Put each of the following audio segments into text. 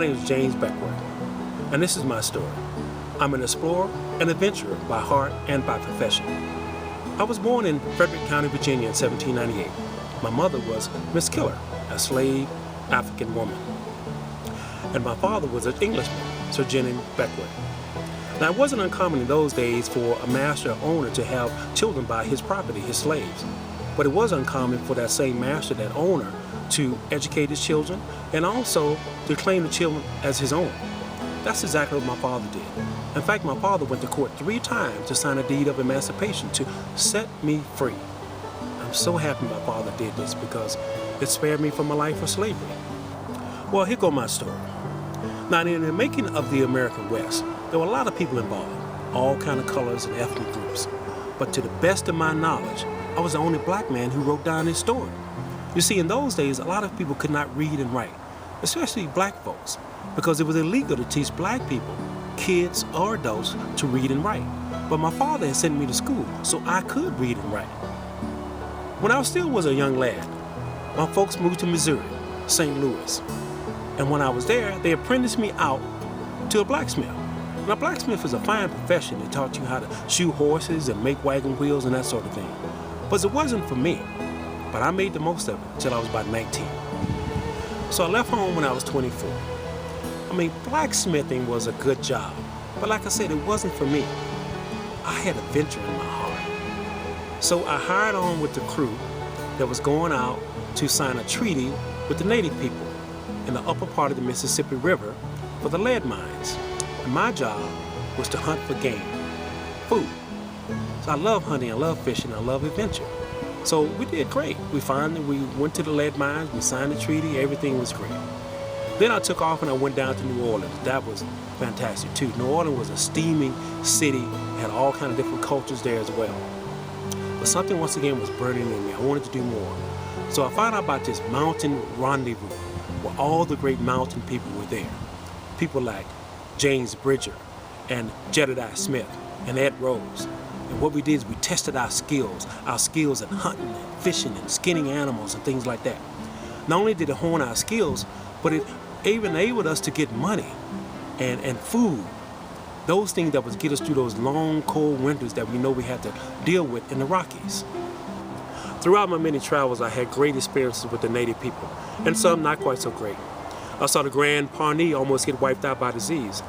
name is James Beckwourth, and this is my story. I'm an explorer and adventurer by heart and by profession. I was born in Frederick County, Virginia in 1798. My mother was Miss Killer, a slave African woman. And my father was an Englishman, Sir James Beckwourth. Now, it wasn't uncommon in those days for a master or owner to have children by his property, his slaves. But it was uncommon for that same master, that owner, to educate his children and also to claim the children as his own. That's exactly what my father did. In fact, my father went to court 3 times to sign a deed of emancipation to set me free. I'm so happy my father did this because it spared me from a life of slavery. Well, here goes my story. Now, in the making of the American West, there were a lot of people involved, all kind of colors and ethnic groups. But to the best of my knowledge, I was the only black man who wrote down his story. You see, in those days, a lot of people could not read and write, especially black folks, because it was illegal to teach black people, kids or adults, to read and write. But my father had sent me to school, so I could read and write. When I still was a young lad, my folks moved to Missouri, St. Louis. And when I was there, they apprenticed me out to a blacksmith. Now, blacksmith is a fine profession. They taught you how to shoe horses and make wagon wheels and that sort of thing. But it wasn't for me. But I made the most of it till I was about 19. So I left home when I was 24. I mean, blacksmithing was a good job. But like I said, it wasn't for me. I had adventure in my heart. So I hired on with the crew that was going out to sign a treaty with the native people in the upper part of the Mississippi River for the lead mines. And my job was to hunt for game, food. So I love hunting, I love fishing, I love adventure. So we did great. We went to the lead mines, we signed the treaty, everything was great. Then I took off and I went down to New Orleans. That was fantastic too. New Orleans was a steaming city, had all kinds of different cultures there as well. But something once again was burning in me. I wanted to do more. So I found out about this mountain rendezvous where all the great mountain people were there. People like James Bridger and Jedediah Smith and Ed Rose. And what we did is we tested our skills in hunting and fishing and skinning animals and things like that. Not only did it hone our skills, but it even enabled us to get money and food. Those things that would get us through those long, cold winters that we know we had to deal with in the Rockies. Throughout my many travels, I had great experiences with the native people, and some not quite so great. I saw the Grand Pawnee almost get wiped out by disease.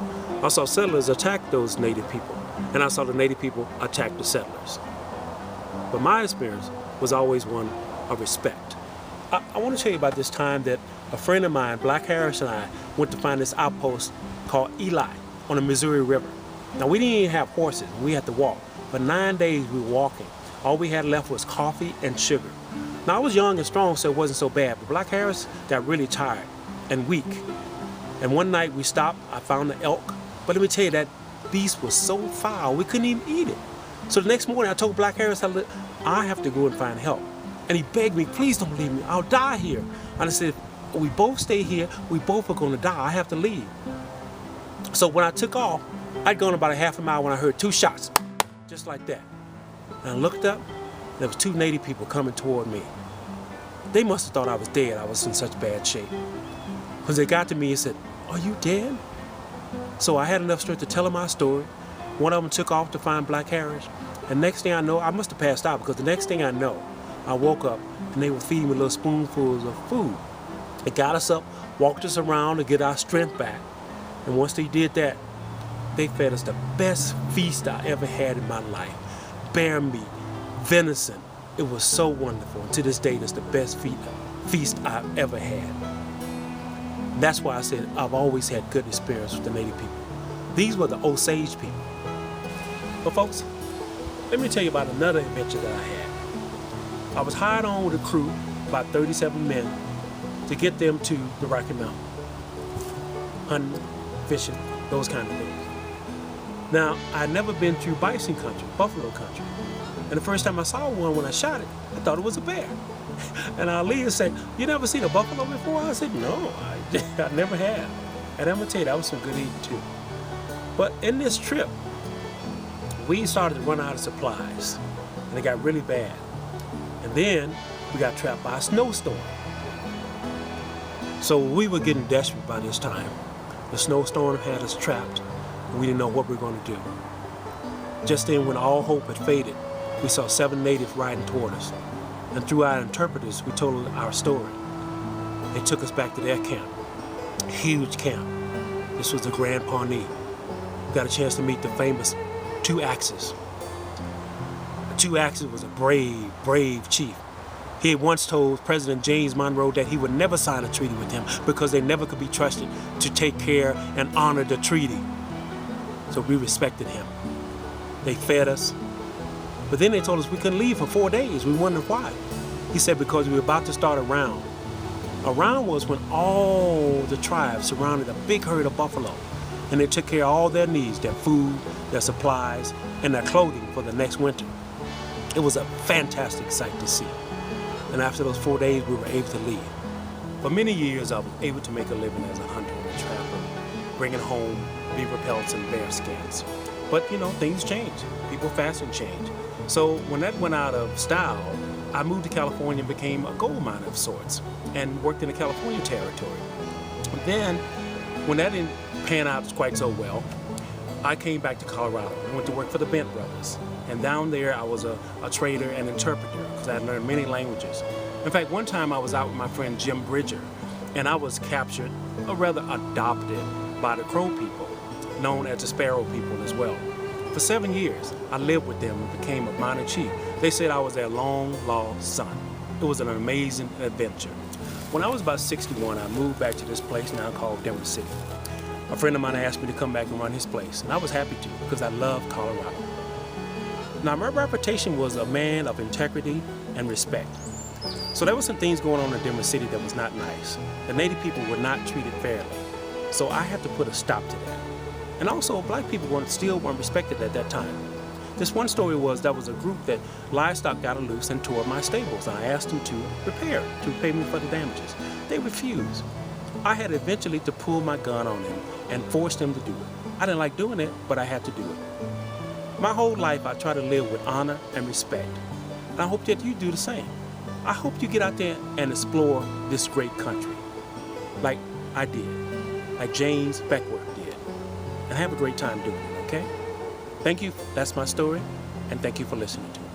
I saw settlers attack those native people, and I saw the native people attack the settlers. But my experience was always one of respect. I want to tell you about this time that a friend of mine, Black Harris, and I went to find this outpost called Eli on the Missouri River. Now, we didn't even have horses. We had to walk. For 9 days, we were walking. All we had left was coffee and sugar. Now, I was young and strong, so it wasn't so bad, but Black Harris got really tired and weak. And one night we stopped, I found the elk, but let me tell you, that beast was so foul, we couldn't even eat it. So the next morning I told Black Harris, I have to go and find help. And he begged me, please don't leave me, I'll die here. And I said, if we both stay here, we both are gonna die, I have to leave. So when I took off, I'd gone about a half a mile when I heard 2 shots, just like that. And I looked up, there was 2 native people coming toward me. They must have thought I was dead, I was in such bad shape. Because they got to me and said, are you dead? So I had enough strength to tell them my story. One of them took off to find Black Harris. And next thing I know, I must have passed out, because the next thing I know, I woke up and they were feeding me little spoonfuls of food. They got us up, walked us around to get our strength back. And once they did that, they fed us the best feast I ever had in my life. Bear meat, venison. It was so wonderful. And to this day, it's the best feast I've ever had. And that's why I said I've always had good experience with the native people. These were the Osage people. But folks, let me tell you about another adventure that I had. I was hired on with a crew, about 37 men, to get them to the Rocky Mountain. Hunting, fishing, those kind of things. Now, I'd never been through bison country, buffalo country. And the first time I saw one, when I shot it, I thought it was a bear. And our leader said, you never seen a buffalo before? I said, no, I never have. And I'm gonna tell you, that was some good eating too. But in this trip, we started to run out of supplies, and it got really bad. And then we got trapped by a snowstorm. So we were getting desperate by this time. The snowstorm had us trapped, and we didn't know what we were going to do. Just then, when all hope had faded, we saw 7 natives riding toward us, and through our interpreters, we told our story. They took us back to their camp, a huge camp. This was the Grand Pawnee. We got a chance to meet the famous Two Axes. The Two Axes was a brave, brave chief. He had once told President James Monroe that he would never sign a treaty with him because they never could be trusted to take care and honor the treaty. So we respected him. They fed us. But then they told us we couldn't leave for 4 days. We wondered why. He said because we were about to start a round. A round was when all the tribes surrounded a big herd of buffalo, and they took care of all their needs, their food, their supplies, and their clothing for the next winter. It was a fantastic sight to see. And after those 4 days, we were able to leave. For many years, I was able to make a living as a hunter and a trapper, bringing home beaver pelts and bear skins. But, things change. People fashion change. So when that went out of style, I moved to California and became a gold miner of sorts and worked in the California territory. Then, when that didn't pan out quite so well, I came back to Colorado and went to work for the Bent Brothers. And down there, I was a trader and interpreter because I had learned many languages. In fact, one time I was out with my friend Jim Bridger, and I was captured, or rather adopted, by the Crow people, known as the Sparrow people as well. For 7 years, I lived with them and became a minor chief. They said I was their long-lost son. It was an amazing adventure. When I was about 61, I moved back to this place now called Denver City. A friend of mine asked me to come back and run his place, and I was happy to because I love Colorado. Now, my reputation was a man of integrity and respect. So there were some things going on in Denver City that was not nice. The Native people were not treated fairly. So I had to put a stop to that. And also, black people still weren't respected at that time. This one story was there was a group that livestock got loose and tore up my stables. And I asked them to pay me for the damages. They refused. I had eventually to pull my gun on them and force them to do it. I didn't like doing it, but I had to do it. My whole life, I try to live with honor and respect. And I hope that you do the same. I hope you get out there and explore this great country, like I did, like James Beckwourth did, and have a great time doing it, okay? Thank you. That's my story, and thank you for listening to me.